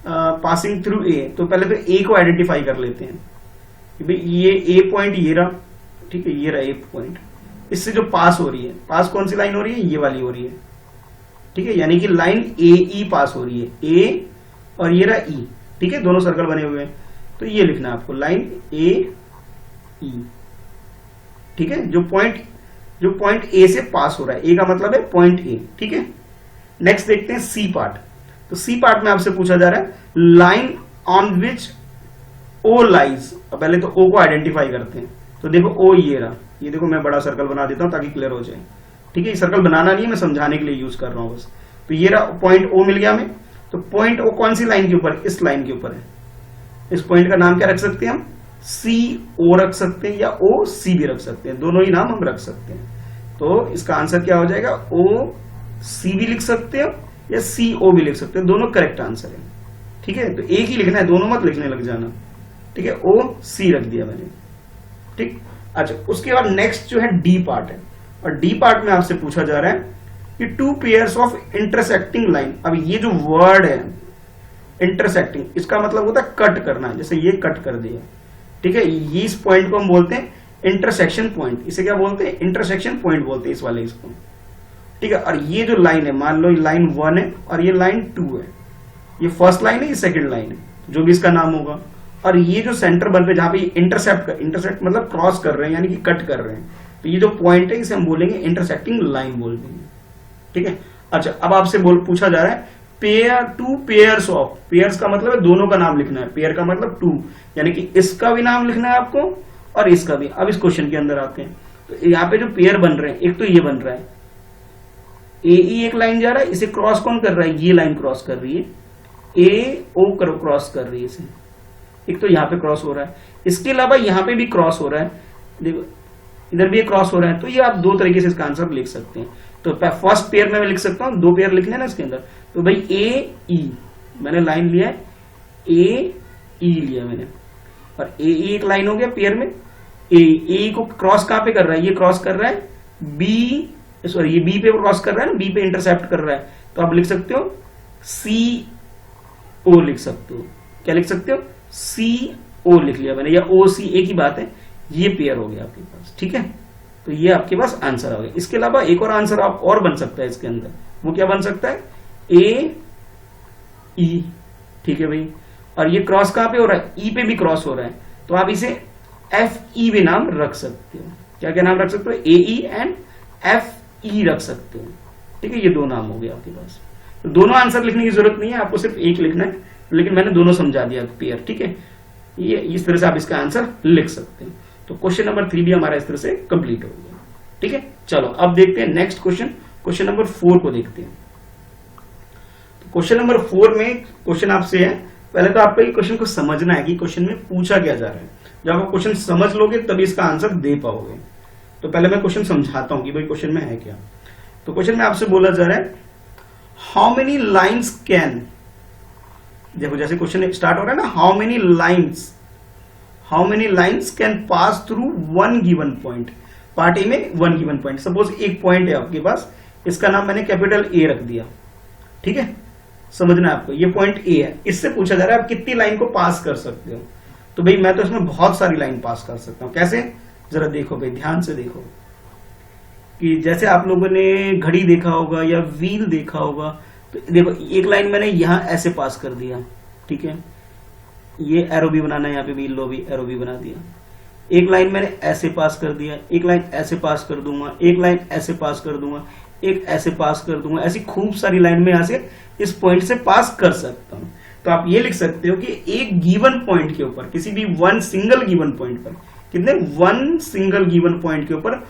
पासिंग थ्रू ए। तो पहले तो ए को आइडेंटिफाई कर लेते हैं कि भाई ये ए पॉइंट ये रहा। ठीक है, ये रहा ए पॉइंट, इससे जो पास हो रही है, पास कौन सी लाइन हो रही है? ये वाली हो रही है। ठीक है, यानी कि लाइन ए ई पास हो रही है, ए और ये रहा ई। ठीक है, दोनों सर्कल बने हुए हैं। तो ये लिखना है आपको, लाइन ए ई। ठीक है, जो पॉइंट ए से पास हो रहा है, ए का मतलब है पॉइंट ए। ठीक है, नेक्स्ट देखते हैं सी पार्ट। तो सी पार्ट में आपसे पूछा जा रहा है line on which O lies. पहले तो ओ को आइडेंटिफाई करते हैं। तो देखो ओ ये रहा, ये देखो मैं बड़ा सर्कल बना देता हूं ताकि क्लियर हो जाए। ठीक है, ये सर्कल बनाना नहीं है, मैं समझाने के लिए यूज कर रहा हूं बस। तो ये रहा पॉइंट ओ मिल गया हमें। तो पॉइंट ओ कौन सी लाइन के ऊपर? इस लाइन के ऊपर है। इस पॉइंट का नाम क्या रख सकते हैं हम? सी ओ रख सकते हैं या ओ सी भी रख सकते हैं, दोनों ही नाम हम रख सकते हैं। तो इसका आंसर क्या हो जाएगा? ओ सी भी लिख सकते हो या सी ओ भी लिख सकते हैं, दोनों करेक्ट आंसर है। ठीक है, तो एक ही लिखना है, दोनों मत लिखने लग जाना। ठीक है, ओ सी रख दिया मैंने। ठीक, अच्छा, उसके बाद नेक्स्ट जो है डी पार्ट है। और डी पार्ट में आपसे पूछा जा रहा है कि two pairs of intersecting line. अब ये जो वर्ड है इंटरसेक्टिंग, इसका मतलब होता है कट करना, जैसे ये कट कर दिया। ठीक है, ये इस पॉइंट को हम बोलते हैं इंटरसेक्शन पॉइंट। इसे क्या बोलते हैं? इंटरसेक्शन पॉइंट बोलते हैं इस वाले इसको। ठीक है, और ये जो लाइन है, मान लो ये लाइन 1 है और ये लाइन 2 है। ये फर्स्ट लाइन है, ये सेकंड लाइन है, जो भी इसका नाम होगा। और ये जो सेंटर बन पे जहां पे इंटरसेप्ट मतलब क्रॉस कर रहे हैं, यानी कि कट कर रहे हैं, तो ये जो पॉइंट है इसे हम बोलेंगे इंटरसेक्टिंग लाइन बोल देंगे। ठीक है, अच्छा, अब आपसे पूछा जा रहा है टू पेयर्स ऑफ। पेयर्स का मतलब है दोनों का नाम लिखना है, पेयर का मतलब टू, यानी कि इसका भी नाम लिखना है आपको और इसका भी। अब इस क्वेश्चन के अंदर आते हैं। तो यहाँ पे जो पेयर बन रहे हैं, एक तो ये बन रहा है ए ई, एक लाइन जा रहा है, इसे क्रॉस कौन कर रहा है? ये लाइन क्रॉस कर रही है, ए ओ क्रॉस कर रही है इसे। एक तो यहाँ पे क्रॉस हो रहा है, इसके अलावा यहाँ पे भी क्रॉस हो रहा है। देखो इधर भी क्रॉस हो रहा है। तो ये आप दो तरीके से इसका आंसर लिख सकते हैं। तो फर्स्ट पेयर में मैं लिख सकता हूँ, दो पेयर लिखने ना इसके अंदर। तो भाई ए ई, मैंने लाइन लिया है, ए ई लिया मैंने, और ए ई एक लाइन हो गया पेयर में। ए को क्रॉस कहां पे कर रहा है? ये क्रॉस कर रहा है बी, सॉरी ये बी पे क्रॉस कर रहा है ना, बी पे इंटरसेप्ट कर रहा है। तो आप लिख सकते हो सी ओ, लिख सकते हो। क्या लिख सकते हो? सी ओ लिख लिया मैंने, या ओ सी, एक ही बात है। ये पेयर हो गया आपके पास। ठीक है, तो ये आपके पास आंसर आ गया। इसके अलावा एक और आंसर आप और बन सकता है इसके अंदर। वो क्या बन सकता है? ए ई। ठीक है भाई, और ये क्रॉस कहां पे हो रहा है? ई पे भी क्रॉस हो रहा है। तो आप इसे एफ ई भी नाम रख सकते हो। क्या क्या नाम रख सकते हो? ए ई एंड एफ ई रख सकते हो। ठीक है, ये दो नाम हो गए आपके पास। तो दोनों आंसर लिखने की जरूरत नहीं है, आपको सिर्फ एक लिखना है, लेकिन मैंने दोनों समझा दिया पेयर। ठीक है, ये इस तरह से आप इसका आंसर लिख सकते हैं। तो क्वेश्चन नंबर 3 भी हमारा इस तरह से कंप्लीट हो गया। ठीक है, चलो अब देखते हैं नेक्स्ट क्वेश्चन, क्वेश्चन नंबर 4 को देखते हैं। तो क्वेश्चन नंबर 4 में क्वेश्चन आपसे है, पहले तो आपको क्वेश्चन को समझना है कि क्वेश्चन में पूछा क्या जा रहा है। जब आप क्वेश्चन समझ लोगे तभी इसका आंसर दे पाओगे। तो पहले मैं क्वेश्चन समझाता हूं कि भाई क्वेश्चन में है क्या। तो क्वेश्चन में आपसे बोला जा रहा है हाउ मेनी लाइन्स कैन, देखो जैसे क्वेश्चन स्टार्ट हो रहा है ना, how many lines can pass through one given point, part A में वन गिवन पॉइंट। सपोज एक पॉइंट है आपके पास, इसका नाम मैंने कैपिटल ए रख दिया, ठीक है, समझना आपको, ये पॉइंट ए है, इससे पूछा जा रहा है आप कितनी लाइन को पास कर सकते हो। तो भाई मैं तो इसमें बहुत सारी लाइन पास कर सकता हूं। कैसे, जरा देखो भाई, ध्यान से देखो कि जैसे आप लोगों ने घड़ी देखा होगा या व्हील देखा होगा, तो देखो एक लाइन मैंने यहां ऐसे पास कर दिया, ठीक है, ये एरो भी बनाना है, यहाँ पे व्हील लो भी एरो भी बना दिया। एक लाइन मैंने ऐसे पास कर दिया, एक लाइन ऐसे पास कर दूंगा, एक लाइन ऐसे पास कर दूंगा, एक ऐसे पास कर दूंगा, ऐसी खूब सारी लाइन में यहां से इस पॉइंट से पास कर सकता हूं। तो आप ये लिख सकते हो कि एक गिवन पॉइंट के ऊपर, किसी भी वन सिंगल गिवन पॉइंट पर, कितने, वन सिंगल गिवन पॉइंट के ऊपर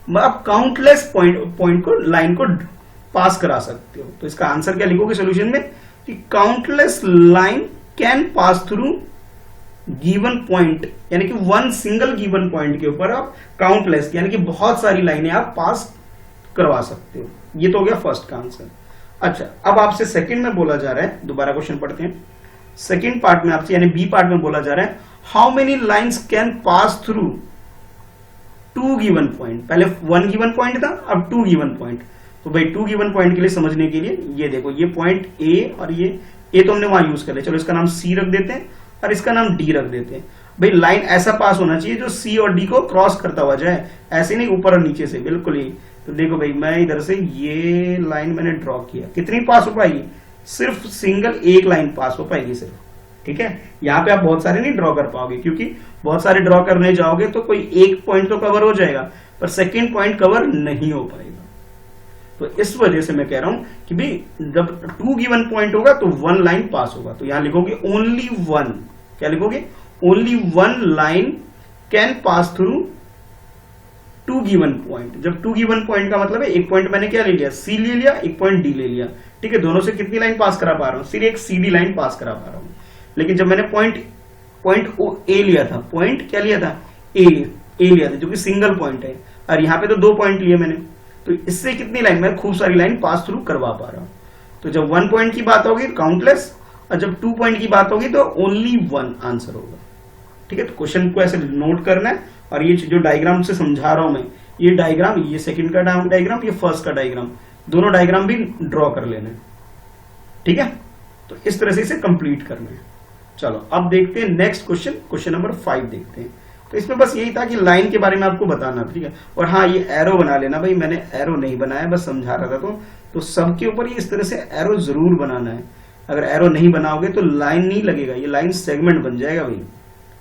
आप काउंटलेस पॉइंट को, लाइन को पास करा सकते हो। तो इसका आंसर क्या लिखोगे सोल्यूशन में, कि countless line can pass through given point, यानी कि वन सिंगल गिवन पॉइंट के ऊपर आप काउंटलेस, यानी कि बहुत सारी लाइनें आप पास करवा सकते हो। ये तो हो गया फर्स्ट का आंसर। अच्छा, अब आपसे सेकंड में बोला जा रहा है, दोबारा क्वेश्चन पढ़ते हैं। सेकंड पार्ट में आपसे, यानी बी पार्ट में बोला जा रहा है, how many lines can pass through two given point. पहले वन गिवन पॉइंट था, अब टू गिवन पॉइंट। तो भाई टू गिवन पॉइंट के लिए समझने के लिए ये देखो, ये पॉइंट ए और ये ए तो हमने वहां यूज कर लिया, चलो इसका नाम सी रख देते हैं और इसका नाम डी रख देते हैं। भाई लाइन ऐसा पास होना चाहिए जो सी और डी को क्रॉस करता हुआ जाए, ऐसे नहीं ऊपर और नीचे से, बिल्कुल ही। तो देखो भाई मैं इधर से ये लाइन मैंने ड्रॉ किया, कितनी पास हो पाएगी, सिर्फ सिंगल एक लाइन पास हो पाएगी सिर्फ, ठीक है। यहाँ पे आप बहुत सारे नहीं ड्रॉ कर पाओगे, क्योंकि बहुत सारे ड्रॉ करने जाओगे तो कोई एक पॉइंट तो कवर हो जाएगा, पर सेकंड पॉइंट कवर नहीं हो पाएगा। तो इस वजह से मैं कह रहा हूं कि भाई जब टू गिवन पॉइंट होगा तो वन लाइन पास होगा। तो यहां लिखोगे ओनली वन, क्या लिखोगे, only one line can pass through two given point. जब टू गिवन पॉइंट का मतलब है, एक पॉइंट मैंने क्या ले लिया, सी ले लिया, एक पॉइंट डी ले लिया, ठीक है, दोनों से कितनी लाइन पास करा पा रहा हूं, सिर्फ एक सीडी लाइन पास करा पा रहा हूं। लेकिन जब मैंने पॉइंट ए लिया था, पॉइंट क्या लिया था, ए लिया था, जो कि सिंगल पॉइंट है, और यहाँ पे तो दो पॉइंट लिए मैंने, तो इससे कितनी लाइन, मैं खूब सारी लाइन पास थ्रू करवा पा रहा हूं। तो जब वन पॉइंट की बात होगी काउंटलेस, और जब टू पॉइंट की बात होगी तो ओनली वन आंसर होगा, ठीक है। तो क्वेश्चन को ऐसे नोट करना है, और ये जो डायग्राम से समझा रहा हूं मैं, ये डायग्राम, ये सेकंड का डायग्राम, ये फर्स्ट का डायग्राम, दोनों डायग्राम भी ड्रॉ कर लेना है, ठीक है। तो इस तरह से इसे कंप्लीट करना है। चलो अब देखते हैं नेक्स्ट क्वेश्चन, क्वेश्चन नंबर 5 देखते हैं। तो इसमें बस यही था कि लाइन के बारे में आपको बताना, ठीक है। और हाँ, ये एरो बना लेना, भाई मैंने एरो नहीं बनाया, बस समझा रहा था। तो सबके ऊपर ये इस तरह से एरो जरूर बनाना है। अगर एरो नहीं बनाओगे तो लाइन नहीं लगेगा, ये लाइन सेगमेंट बन जाएगा भाई,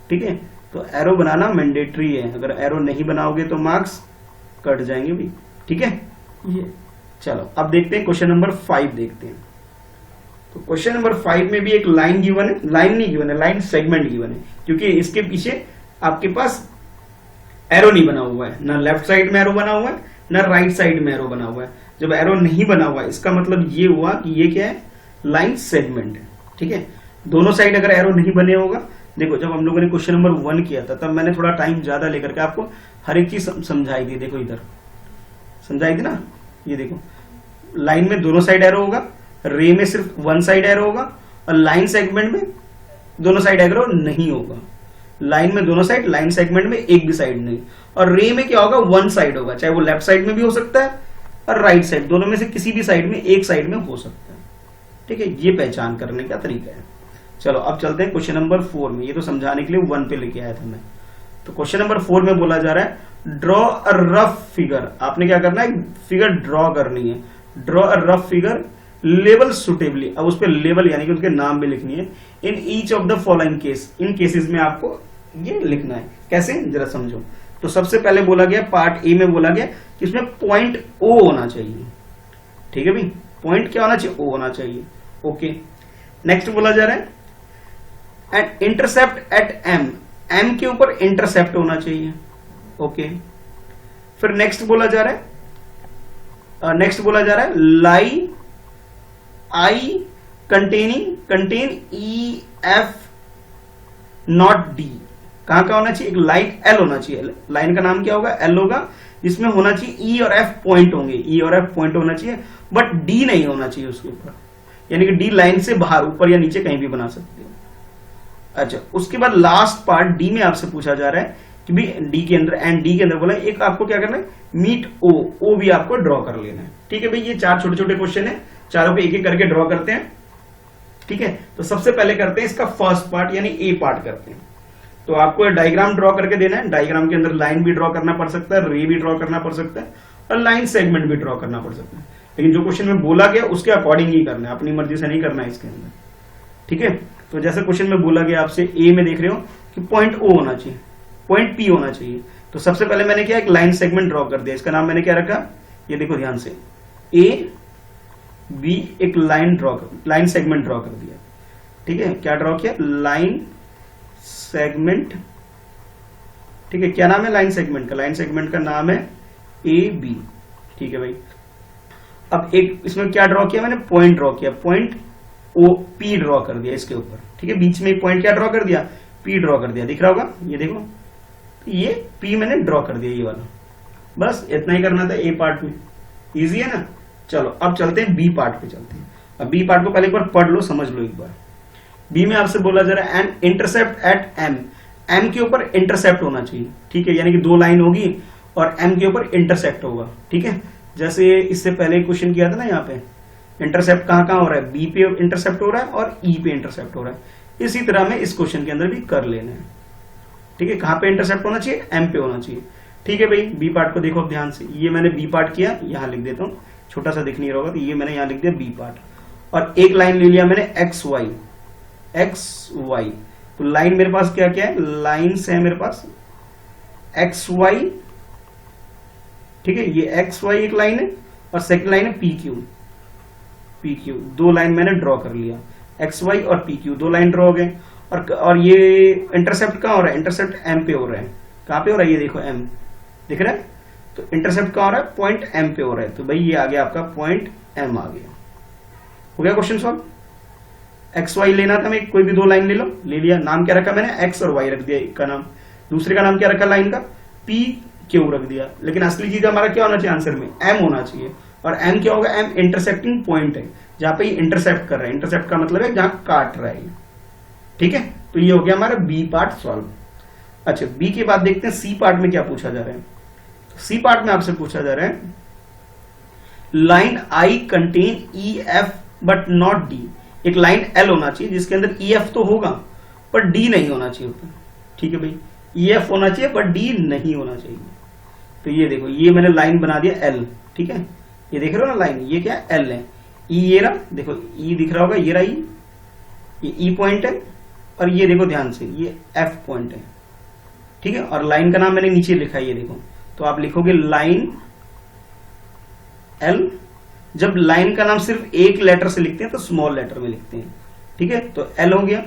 ठीक है। तो एरो बनाना मैंडेटरी है, अगर एरो नहीं बनाओगे तो मार्क्स कट जाएंगे भाई, ठीक है। ये चलो अब देखते हैं क्वेश्चन नंबर 5 देखते हैं। तो क्वेश्चन नंबर 5 में भी एक लाइन गिवन है, लाइन नहीं गिवन है, लाइन सेगमेंट गिवन है, क्योंकि इसके पीछे आपके पास एरो नहीं बना हुआ है, ना लेफ्ट साइड में एरो बना हुआ है, ना राइट साइड में एरो बना हुआ है। जब एरो नहीं बना हुआ है, इसका मतलब ये हुआ कि ये क्या है, लाइन सेगमेंट है, ठीक है। दोनों साइड अगर एरो नहीं बने होगा, देखो जब हम लोगों ने क्वेश्चन नंबर 1 किया था, तब मैंने थोड़ा टाइम ज्यादा लेकर के आपको हर एक चीज समझाई थी। देखो इधर समझाई थी ना, ये देखो लाइन में दोनों साइड एरो होगा, रे में सिर्फ वन साइड एरो होगा, और लाइन सेगमेंट में दोनों साइड एरो नहीं होगा। लाइन में दोनों साइड, लाइन सेगमेंट में एक भी साइड नहीं, और रे में क्या होगा, वन साइड होगा, चाहे वो लेफ्ट साइड में भी हो सकता है और राइट साइड, दोनों में से किसी भी साइड में, एक साइड में हो सकता है, ठीक है। ये पहचान करने का तरीका है। चलो अब चलते हैं क्वेश्चन नंबर 4 में। ये तो समझाने के लिए 1 पे लेके आया था मैं। तो क्वेश्चन नंबर 4 में बोला जा रहा है ड्रॉ अ रफ फिगर। आपने क्या करना है, फिगर ड्रॉ करनी है, draw a rough figure level suitably. अब उस पर लेवल यानी कि उसके नाम भी लिखनी है। In each of the following case, in cases में आपको ये लिखना है। कैसे, जरा समझो। तो सबसे पहले बोला गया, पार्ट ए में बोला गया कि इसमें पॉइंट ओ होना चाहिए, ठीक है भाई, पॉइंट क्या होना चाहिए, ओ होना चाहिए, ओके। नेक्स्ट बोला जा रहा है at intercept at M, M के ऊपर इंटरसेप्ट होना चाहिए, ओके। फिर नेक्स्ट बोला जा रहा है लाई आई कंटेन ई एफ नॉट डी, कहाँ का होना चाहिए, एक लाइन एल होना चाहिए, लाइन का नाम क्या होगा, एल होगा, जिसमें होना चाहिए ई और एफ पॉइंट होंगे, ई और एफ पॉइंट होना चाहिए, बट डी नहीं होना चाहिए उसके ऊपर, यानी कि डी लाइन से बाहर ऊपर या नीचे कहीं भी बना सकते हो। अच्छा, उसके बाद लास्ट पार्ट डी में आपसे पूछा जा रहा है कि भी डी के अंदर, एंड डी के अंदर बोला एक आपको क्या करना है, मीट ओ, ओ भी आपको ड्रॉ कर लेना है। ठीक है भाई, ये 4 छोटे छोटे क्वेश्चन है, चारों पे एक एक करके ड्रॉ करते हैं। ठीक है, तो सबसे पहले करते हैं इसका फर्स्ट पार्ट यानी ए पार्ट करते हैं। तो आपको डायग्राम ड्रॉ करके देना है, डायग्राम के अंदर लाइन भी ड्रॉ करना पड़ सकता है, रे भी ड्रॉ करना पड़ सकता है, और लाइन सेगमेंट भी ड्रॉ करना पड़ सकता है, लेकिन जो क्वेश्चन में बोला गया उसके अकॉर्डिंग ही करना है, अपनी मर्जी से नहीं करना है इसके अंदर। ठीक है, तो जैसे क्वेश्चन में बोला गया आपसे, ए में देख रहे हो कि पॉइंट ओ होना चाहिए, पॉइंट पी होना चाहिए, तो सबसे पहले मैंने क्या, एक लाइन सेगमेंट ड्रॉ कर दिया, इसका नाम मैंने क्या रखा, ये देखो ध्यान से, ए बी, एक लाइन ड्रॉ कर, लाइन सेगमेंट ड्रॉ कर दिया। ठीक है, क्या ड्रॉ किया, लाइन सेगमेंट। ठीक है, क्या नाम है लाइन सेगमेंट का, लाइन सेगमेंट का नाम है ए बी। ठीक है भाई, अब एक इसमें क्या ड्रॉ किया मैंने, पॉइंट ड्रॉ किया, पॉइंट ओ पी ड्रॉ कर दिया इसके ऊपर। ठीक है, बीच में एक पॉइंट क्या ड्रॉ कर दिया, पी ड्रॉ कर दिया, दिख रहा होगा, ये देखो, तो ये पी मैंने ड्रॉ कर दिया, ये वाला, बस इतना ही करना था ए पार्ट में, इजी है ना। चलो अब चलते हैं बी पार्ट पे चलते हैं। अब बी पार्ट को पहले एक बार पढ़ लो, समझ लो एक बार। बी में आपसे बोला जा रहा है and intercept at M, M के ऊपर इंटरसेप्ट होना चाहिए। ठीक है, यानी कि 2 लाइन होगी और एम के ऊपर इंटरसेप्ट होगा। ठीक है, जैसे इससे पहले क्वेश्चन किया था ना, यहाँ पे इंटरसेप्ट कहाँ कहाँ हो रहा है, बी पे इंटरसेप्ट हो रहा है और ई पे इंटरसेप्ट हो रहा है। इसी तरह में इस क्वेश्चन के अंदर भी कर लेना है। ठीक है, कहाँ पे इंटरसेप्ट होना चाहिए, एम पे होना चाहिए। ठीक है भाई, बी पार्ट को देखो ध्यान से, ये मैंने बी पार्ट किया, यहाँ लिख देता हूँ, छोटा सा दिख नहीं रहा होगा, तो ये मैंने यहाँ लिख दिया बी पार्ट, और एक लाइन ले लिया मैंने एक्स वाई, एक्स वाई। तो लाइन मेरे पास क्या क्या है, लाइन्स है मेरे पास एक्स वाई। ठीक है, ये एक्स वाई एक लाइन है, और सेकंड लाइन है P Q, P Q, 2 line मैंने ड्रॉ कर लिया, एक्स वाई और पी क्यू 2 लाइन ड्रॉ हो गए। और ये इंटरसेप्ट कहाँ हो रहा है, इंटरसेप्ट एम पे हो रहा है, कहाँ पे हो रहा है, ये देखो एम दिख रहा है, तो इंटरसेप्ट कहाँ हो रहा है, पॉइंट एम पे हो रहा है, तो भाई ये आ गया आपका पॉइंट एम आ गया। हो गया क्वेश्चन सॉल्व। एक्स वाई लेना था, मैं कोई भी 2 लाइन ले लो, ले लिया, नाम क्या रखा मैंने, एक्स और वाई रख दिया, एक का नाम, दूसरे का नाम क्या रखा लाइन का, पी क्यू रख दिया। लेकिन असली चीज हमारा क्या होना चाहिए आंसर में, एम होना चाहिए, और एम क्या होगा, एम इंटरसेक्टिंग पॉइंट है, जहां पे इंटरसेप्ट कर रहा है, इंटरसेप्ट का मतलब है जहां काट रहा है। ठीक है, तो ये हो गया हमारा बी पार्ट सॉल्व। अच्छा, बी के बाद देखते हैं सी पार्ट में क्या पूछा जा रहा है। सी पार्ट में आपसे पूछा जा रहा है लाइन आई कंटेन ई एफ बट नॉट डी, एक लाइन एल होना चाहिए जिसके अंदर ई एफ तो होगा पर डी नहीं होना चाहिए ऊपर। ठीक है भाई, ई एफ होना चाहिए पर डी नहीं होना चाहिए। तो ये देखो, ये मैंने लाइन बना दिया एल। ठीक है, ये देख रहे हो ना लाइन, ये क्या एल है, ई ये रहा, देखो ई दिख रहा होगा, ये रहा ई, ये ई पॉइंट है, और ये देखो ध्यान से ये एफ पॉइंट है। ठीक है, और लाइन का नाम मैंने नीचे लिखा है, ये देखो, तो आप लिखोगे लाइन एल। जब लाइन का नाम सिर्फ एक लेटर से लिखते हैं तो स्मॉल लेटर में लिखते हैं। ठीक है, तो एल हो गया,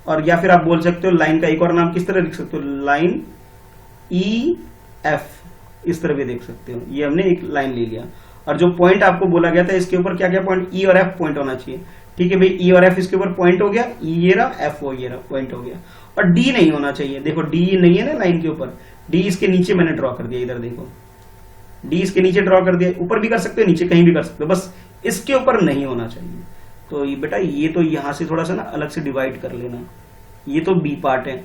और या फिर आप बोल सकते हो लाइन का एक और नाम किस तरह लिख सकते हो, लाइन ई एफ, इस तरह भी देख सकते हो। ये हमने एक लाइन ले लिया, और जो पॉइंट आपको बोला गया था इसके ऊपर क्या क्या पॉइंट, ई और एफ पॉइंट होना चाहिए। ठीक है भाई, ई और एफ इसके ऊपर पॉइंट हो गया, ई ये रहा, एफ वो ये रहा, पॉइंट हो गया। और डी नहीं होना चाहिए, देखो डी नहीं है ना लाइन के ऊपर, डी इसके नीचे मैंने ड्रॉ कर दिया, इधर देखो डी इसके नीचे ड्रॉ कर दिया, ऊपर भी कर सकते हो नीचे कहीं भी कर सकते हो, बस इसके ऊपर नहीं होना चाहिए। तो ये बेटा, ये तो यहां से थोड़ा सा ना अलग से डिवाइड कर लेना, ये तो बी पार्ट है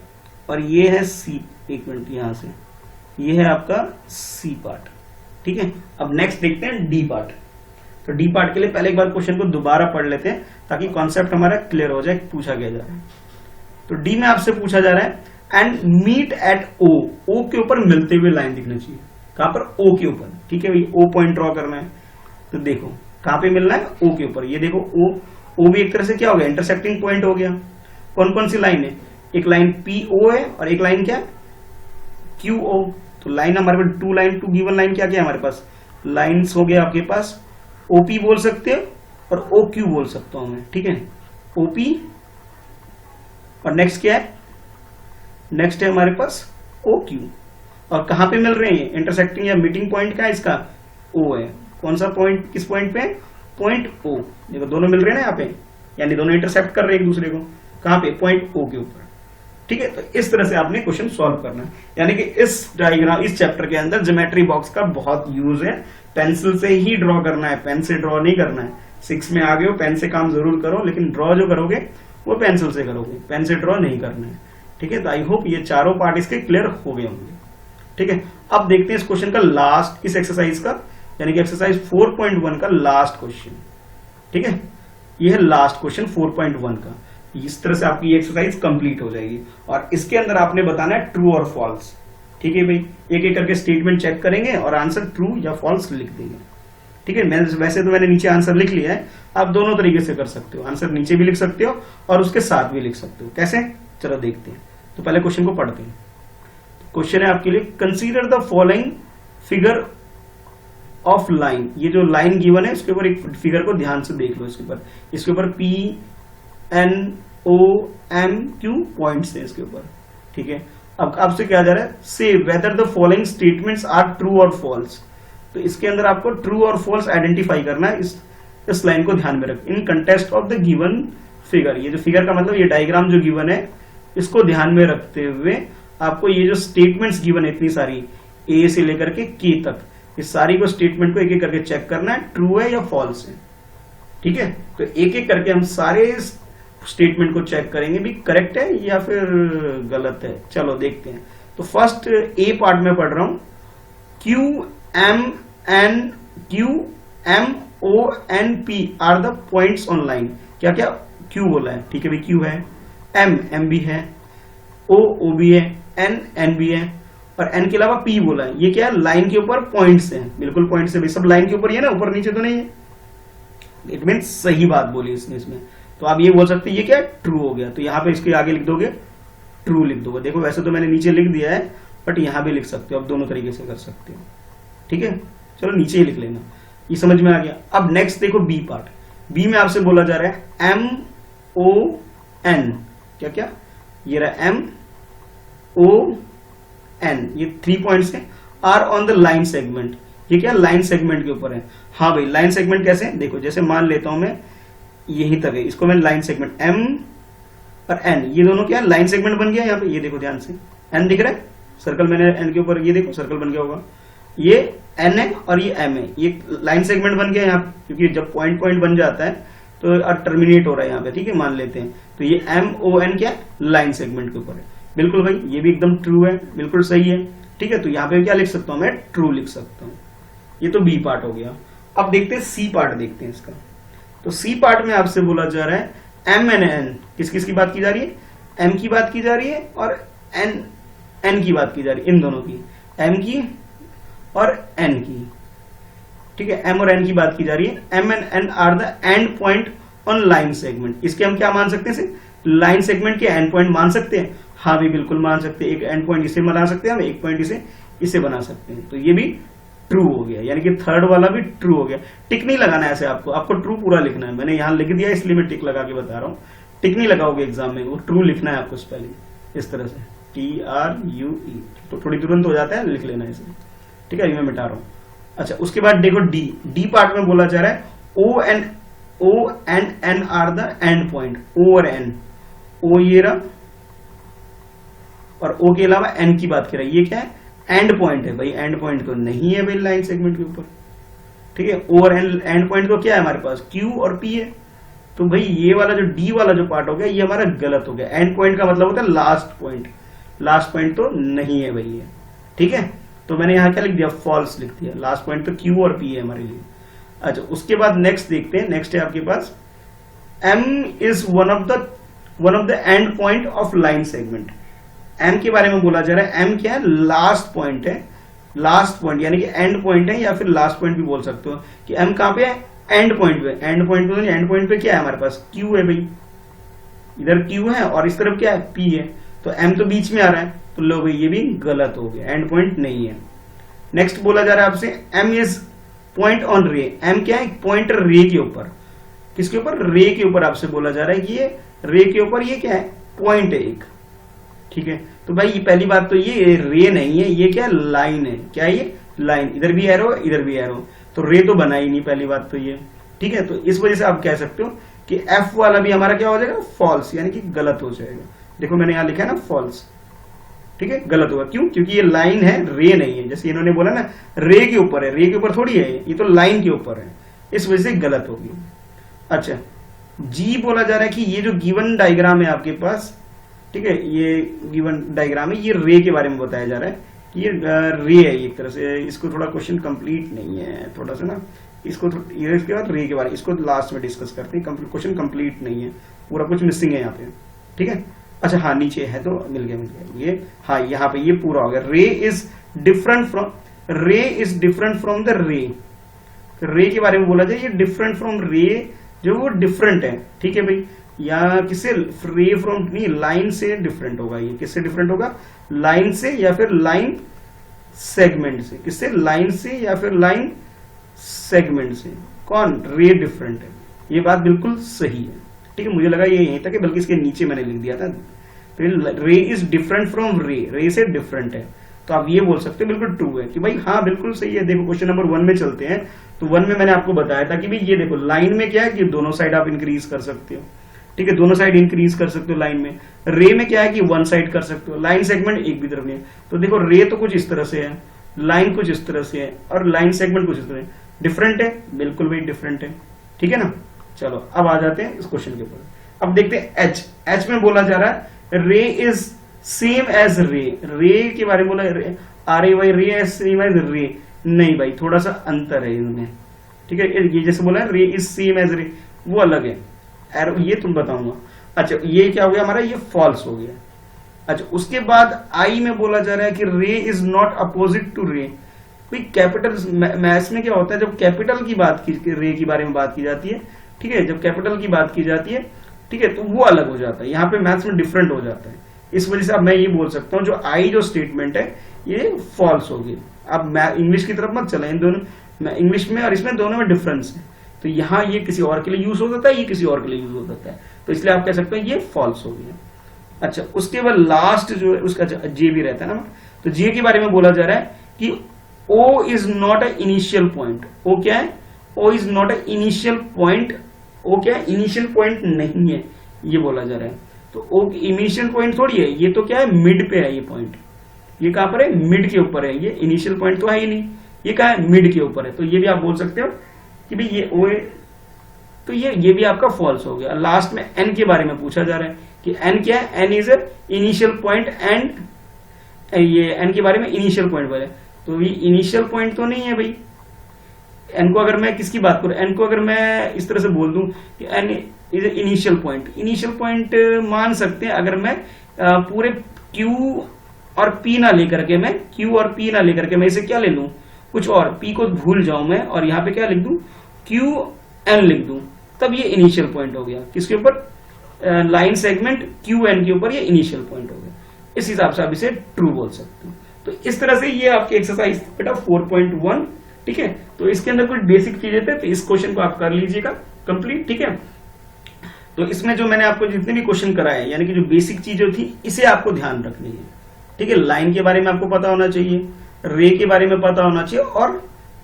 और ये है सी, एक मिनट, यहां से ये है आपका सी पार्ट। ठीक है, अब नेक्स्ट देखते हैं डी पार्ट। तो डी पार्ट के लिए पहले एक बार क्वेश्चन को दोबारा पढ़ लेते हैं ताकि कॉन्सेप्ट हमारा क्लियर हो जाए, पूछा गया जा रहा है। तो डी में आपसे पूछा जा रहा है एंड मीट एट ओ, ओ के ऊपर मिलते हुए लाइन दिखना चाहिए, कहां पर, ओ के ऊपर। ठीक है भाई, ओ पॉइंट ड्रॉ करना है, तो देखो कहां पे मिलना है, ओ के ऊपर। ये देखो ओ, ओ भी एक तरह से क्या हो गया, इंटरसेक्टिंग पॉइंट हो गया। कौन कौन सी लाइन है, एक लाइन पी ओ है और एक लाइन क्या, क्यू ओ। तो लाइन हमारे पास 2 लाइन, 2 गिवन लाइन क्या क्या है हमारे पास, लाइन्स हो गया आपके पास, ओपी बोल सकते हो और ओ क्यू बोल सकता हूं मैं। ठीक है, ओपी, और नेक्स्ट क्या है, नेक्स्ट है हमारे पास ओ क्यू। और कहां पे मिल रहे हैं, इंटरसेक्टिंग या मीटिंग पॉइंट का है इसका, ओ है। कौन सा पॉइंट, किस पॉइंट पे, पॉइंट ओ। देखो दोनों मिल रहे हैं ना यहाँ पे, यानी दोनों इंटरसेप्ट कर रहे हैं एक दूसरे को, कहां पे, पॉइंट ओ के ऊपर। ठीक है, तो इस तरह से आपने क्वेश्चन सॉल्व करना है। यानी कि इस डायग्राम, इस चैप्टर के अंदर ज्योमेट्री बॉक्स का बहुत यूज है। पेंसिल से ही ड्रॉ करना है, पेन से ड्रॉ नहीं करना है। 6 में आ गए हो, पेन से काम जरूर करो, लेकिन ड्रॉ जो करोगे वो पेंसिल से करोगे, पेन से ड्रॉ नहीं करना है। ठीक है, तो आई होप ये चारों पार्ट इसके क्लियर हो गए होंगे। ठीक है, अब देखते हैं इस क्वेश्चन का लास्ट, इस एक्सरसाइज का, यानी कि एक्सरसाइज 4.1 का लास्ट क्वेश्चन। ठीक है, ये है लास्ट क्वेश्चन 4.1 का। इस तरह से आपकी ये एक्सरसाइज कंप्लीट हो जाएगी और इसके अंदर आपने बताना है ट्रू और फॉल्स। ठीक है भाई, एक एक करके स्टेटमेंट चेक करेंगे और आंसर ट्रू या फॉल्स लिख देंगे। ठीक है, वैसे तो मैंने नीचे आंसर लिख लिया है, आप दोनों तरीके से कर सकते हो, आंसर नीचे भी लिख सकते हो और उसके साथ भी लिख सकते हो। कैसे, चलो देखते हैं। तो पहले क्वेश्चन को पढ़ते हैं। क्वेश्चन है आपके लिए, consider the following figure of line. ये जो लाइन गिवन है इसके ऊपर एक फिगर को ध्यान से देख लो। इसके ऊपर P N O M Q points है इसके ऊपर। ठीक है, अब आपसे क्या जा रहा है, say whether the following statements are true और फॉल्स। तो इसके अंदर आपको ट्रू और फॉल्स आइडेंटिफाई करना है। इस लाइन को ध्यान में रख, in context of the given figure. ये जो फिगर का मतलब ये डायग्राम जो गिवन है इसको ध्यान में रखते हुए आपको ये जो स्टेटमेंट्स गिवन है इतनी सारी, ए से लेकर के के तक, इस सारी को स्टेटमेंट को एक एक करके चेक करना है, ट्रू है या फॉल्स है। ठीक है, तो एक एक करके हम सारे स्टेटमेंट को चेक करेंगे भी करेक्ट है या फिर गलत है। चलो देखते हैं। तो फर्स्ट ए पार्ट में पढ़ रहा हूं, Q M O N P are the points on line. क्या क्या, Q बोला है, ठीक है भाई, Q है, M भी है, O भी है, N भी है और N के अलावा P बोला है। ये क्या है, लाइन के ऊपर पॉइंट्स हैं, बिल्कुल पॉइंट्स है भाई, सब लाइन के ऊपर ही है ना, ऊपर नीचे तो नहीं है। इट मीन सही बात बोली इसने इसमें। तो आप ये बोल सकते हैं ये क्या, ट्रू हो गया। तो यहाँ पे इसके आगे लिख दोगे ट्रू लिख दोगे। देखो वैसे तो मैंने नीचे लिख दिया है बट यहाँ भी लिख सकते हो, आप दोनों तरीके से कर सकते हो। ठीक है, चलो नीचे ही लिख लेना, ये समझ में आ गया। अब नेक्स्ट देखो बी पार्ट। बी में आपसे बोला जा रहा है MON, क्या क्या, ये रहा MON, ये 3 पॉइंट्स है, are on the line segment. ये क्या, लाइन सेगमेंट के ऊपर है। हाँ भाई, लाइन सेगमेंट कैसे, देखो जैसे मान लेता हूं मैं यही तक है, इसको मैं लाइन सेगमेंट M और N, ये दोनों क्या लाइन सेगमेंट बन गया। यहाँ पे ये देखो ध्यान से, N दिख रहा है, सर्कल मैंने N के ऊपर, ये देखो सर्कल बन गया होगा, ये N है और ये M है, ये लाइन सेगमेंट बन गया यहाँ पे, क्योंकि जब पॉइंट पॉइंट बन जाता है तो टर्मिनेट हो रहा है यहाँ पे। ठीक है, मान लेते हैं, तो ये MON क्या, लाइन सेगमेंट के ऊपर है। बिल्कुल भाई, ये भी एकदम ट्रू है, बिल्कुल सही है। ठीक है, तो यहाँ पे क्या लिख सकता हूँ मैं, ट्रू लिख सकता हूँ। ये तो बी पार्ट हो गया। अब देखते हैं सी पार्ट, देखते हैं इसका। तो सी पार्ट में आपसे बोला जा रहा है M and N, किस किस की बात की जा रही है, M की बात की जा रही है और N की बात की जा रही है, इन दोनों की, M की और N की। ठीक है, M और N की बात की जा रही है। M and N are the end point on line segment. इसके हम क्या मान सकते हैं, लाइन सेगमेंट के एंड पॉइंट मान सकते हैं। हाँ भी बिल्कुल मान सकते हैं, एक एंड पॉइंट इसे बना सकते हैं, हम एक पॉइंट इसे बना सकते हैं। तो ये भी ट्रू हो गया, यानी कि थर्ड वाला भी ट्रू हो गया। टिक नहीं लगाना है ऐसे, आपको ट्रू पूरा लिखना है। मैंने यहाँ लिख दिया इसलिए मैं टिक लगा के बता रहा हूँ, टिक नहीं लगाओगे एग्जाम में, वो ट्रू लिखना है आपको स्पेलिंग इस तरह से, TRUE। तो थोड़ी तुरंत हो जाता है, लिख लेना है इसे। ठीक है, मैं मिटा रहा हूँ। अच्छा, उसके बाद देखो डी पार्ट में बोला जा रहा है O and N are the end point. O और N, O ये रहा और O के अलावा N की बात कर रहा है, ये क्या है, एंड पॉइंट है भाई। एंड पॉइंट तो नहीं है भाई लाइन सेगमेंट के ऊपर। ठीक है, O और एंड पॉइंट तो क्या है हमारे पास, Q और P है। तो भाई ये वाला जो डी वाला जो पार्ट हो गया ये हमारा गलत हो गया। एंड पॉइंट का मतलब होता है लास्ट पॉइंट, लास्ट पॉइंट तो नहीं है भाई ये। ठीक है, तो मैंने यहाँ क्या लिख दिया, फॉल्स लिख दिया। लास्ट पॉइंट तो Q और P है हमारे लिए। अच्छा, उसके बाद नेक्स्ट देखते हैं। नेक्स्ट है आपके पास M is one of the end point of line segment. M के बारे में बोला जा रहा है, M क्या है, लास्ट पॉइंट है। लास्ट पॉइंट यानी कि एंड पॉइंट है या फिर लास्ट पॉइंट भी बोल सकते हो कि M कहां पे है, एंड पॉइंट पे। एंड पॉइंट पे, एंड पॉइंट पे क्या है हमारे पास, Q है भाई, इधर Q है और इस तरफ क्या है, P है। तो M तो बीच में आ रहा है, तो लो भाई ये भी गलत हो गया, एंड पॉइंट नहीं है। नेक्स्ट बोला जा रहा है आपसे, M इज पॉइंट ऑन रे। M क्या है, पॉइंट रे के ऊपर। किसके ऊपर, रे के ऊपर आपसे बोला जा रहा है कि ये रे के ऊपर ये क्या है, पॉइंट है एक। ठीक है, तो भाई ये पहली बात तो ये रे नहीं है, ये क्या लाइन है। क्या है ये, लाइन, इधर भी एरो इधर भी एरो, तो रे तो बना ही नहीं पहली बात तो ये। ठीक है, तो इस वजह से आप कह सकते हो कि F वाला भी हमारा क्या हो जाएगा, फॉल्स, यानी कि गलत हो जाएगा। देखो मैंने यहाँ लिखा है ना फॉल्स, ठीक है, गलत होगा। क्यों? क्योंकि ये लाइन है, रे नहीं है। जैसे इन्होंने बोला ना रे के ऊपर है, रे के ऊपर थोड़ी है, ये तो लाइन के ऊपर है, इस वजह से गलत होगी। अच्छा, जी बोला जा रहा है कि ये जो गिवन डायग्राम है आपके पास, ठीक है, ये गिवन डायग्राम है, ये रे के बारे में बताया जा रहा है कि ये रे है एक तरह से। इसको थोड़ा क्वेश्चन कंप्लीट नहीं है, थोड़ा सा ना इसको ये इसके बाद रे के बारे में इसको लास्ट में डिस्कस करते हैं। क्वेश्चन कंप्लीट नहीं है, पूरा कुछ मिसिंग है यहाँ पे, ठीक है। अच्छा हाँ, नीचे है तो मिल गया ये, हाँ यहाँ पे ये पूरा हो गया। रे इज डिफरेंट फ्रॉम द रे। रे के बारे में बोला जाए, ये डिफरेंट फ्रॉम रे, जो वो डिफरेंट है, ठीक है भाई। या किससे? रे फ्रॉम नहीं, लाइन से डिफरेंट होगा। ये किससे डिफरेंट होगा? लाइन से या फिर लाइन सेगमेंट से। किससे? लाइन से या फिर लाइन सेगमेंट से। कौन? रे डिफरेंट है, ये बात बिल्कुल सही है, ठीक है। मुझे लगा ये यहीं तक है, बल्कि इसके नीचे मैंने लिख दिया था। रे इज डिफरेंट फ्रॉम रे, रे से डिफरेंट है, तो आप ये बोल सकते हो बिल्कुल ट्रू है कि भाई हाँ बिल्कुल सही है। देखो क्वेश्चन नंबर 1 में चलते हैं, तो 1 में मैंने आपको बताया था कि भाई ये देखो लाइन में क्या है कि दोनों साइड आप इंक्रीज कर सकते हो, ठीक है, दोनों साइड इंक्रीज कर सकते हो लाइन में। रे में क्या है कि वन साइड कर सकते हो, लाइन सेगमेंट एक भी तरफ नहीं है। तो देखो रे तो कुछ इस तरह से है, लाइन कुछ इस तरह से है, और लाइन सेगमेंट कुछ इस तरह है। डिफरेंट है, बिल्कुल भाई डिफरेंट है, ठीक है ना। चलो अब आ जाते हैं इस क्वेश्चन के ऊपर। अब देखते हैं एच। एच में बोला जा रहा है रे इज सेम एज रे। रे के बारे में बोला आर ए वाई, रे एज सेम एज रे। नहीं भाई, थोड़ा सा अंतर है इनमें, ठीक है। ये जैसे बोला है रे इज सेम एज रे, वो अलग है, ये तुम बताऊंगा। अच्छा ये क्या हो गया हमारा? ये फॉल्स हो गया। अच्छा उसके बाद आई में बोला जा रहा है कि रे इज नॉट अपोजिट टू रे। कोई कैपिटल मैथ्स में क्या होता है, जब कैपिटल की बात की, रे के बारे में बात की जाती है, ठीक है, जब कैपिटल की बात की जाती है, ठीक है, तो वो अलग हो जाता है। यहाँ पे मैथ्स में डिफरेंट हो जाता है। इस वजह से अब मैं ये बोल सकता हूँ जो आई जो स्टेटमेंट है ये फॉल्स होगी। अब मैं इंग्लिश की तरफ मत चला, इन दोनों इंग्लिश में और इसमें दोनों में डिफरेंस है। तो यहाँ ये किसी और के लिए यूज हो जाता है, ये किसी और के लिए यूज हो जाता है, तो इसलिए आप कह सकते हैं ये फॉल्स हो गया। अच्छा उसके बाद लास्ट जो है उसका जे भी रहता है ना, तो जे के बारे में बोला जा रहा है कि O is not a initial point. O क्या है? O is not a initial point. O क्या है? इनिशियल पॉइंट नहीं है, ये बोला जा रहा है। तो O इनिशियल पॉइंट थोड़ी है, ये तो क्या है? मिड पे है ये पॉइंट। ये कहां पर है? मिड के ऊपर है। ये इनिशियल पॉइंट तो है ही नहीं, ये कहां है? मिड के ऊपर है। तो ये भी आप बोल सकते हो कि भाई ये O है, तो ये भी आपका फॉल्स हो गया। लास्ट में N के बारे में पूछा जा रहा है कि N क्या है? N is a initial point and ये N के बारे में इनिशियल पॉइंट बोले, तो ये इनिशियल पॉइंट तो नहीं है भाई। एन को अगर मैं किसकी बात करूं, एन को अगर मैं इस तरह से बोल दूं कि N is initial point, initial point मान सकते हैं अगर मैं पूरे क्यू और पी ना लेकर के, मैं क्यू और पी ना लेकर के मैं इसे क्या ले लूं, कुछ और, पी को भूल जाऊं मैं और यहां पे क्या लिख दूं, क्यू एन लिख दूं, तब ये इनिशियल पॉइंट हो गया। किसके ऊपर? लाइन सेगमेंट क्यू एन के ऊपर ये इनिशियल पॉइंट हो गया। इस हिसाब से आप इसे ट्रू बोल सकते हो। तो इस तरह से ये आपकी एक्सरसाइज बेटा 4.1, ठीक है। तो इसके अंदर कुछ बेसिक चीजें थे, तो इस क्वेश्चन को आप कर लीजिएगा कंप्लीट, ठीक है। तो इसमें जो मैंने आपको जितने भी क्वेश्चन कराए, यानी कि जो बेसिक चीजें थी, इसे आपको ध्यान रखनी है, ठीक है। लाइन के बारे में आपको पता होना चाहिए, रे के बारे में पता होना चाहिए और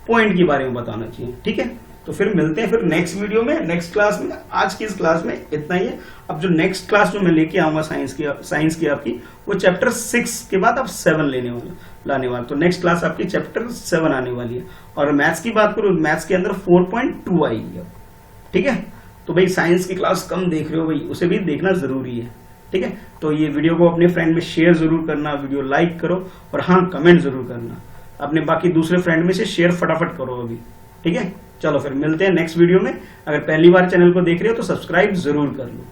पॉइंट के बारे में पता होना चाहिए, ठीक है। तो फिर मिलते हैं फिर नेक्स्ट वीडियो में, नेक्स्ट क्लास में। आज की इस क्लास में इतना ही है। अब जो नेक्स्ट क्लास जो मैं लेके आऊंगा साइंस की आपकी, वो चैप्टर 6 के बाद आप 7 लाने वाला। तो नेक्स्ट क्लास आपकी चैप्टर 7 आने वाली है। और मैथ्स की बात करूं, मैथ्स के अंदर 4.2 आएगी अब, ठीक है। तो भाई साइंस की क्लास कम देख रहे हो भाई, उसे भी देखना जरूरी है, ठीक है। तो ये वीडियो को अपने फ्रेंड में शेयर जरूर करना, वीडियो लाइक करो और हाँ कमेंट जरूर करना। अपने बाकी दूसरे फ्रेंड में से शेयर फटाफट करो अभी, ठीक है। चलो फिर मिलते हैं नेक्स्ट वीडियो में। अगर पहली बार चैनल को देख रहे हो तो सब्सक्राइब जरूर कर लो।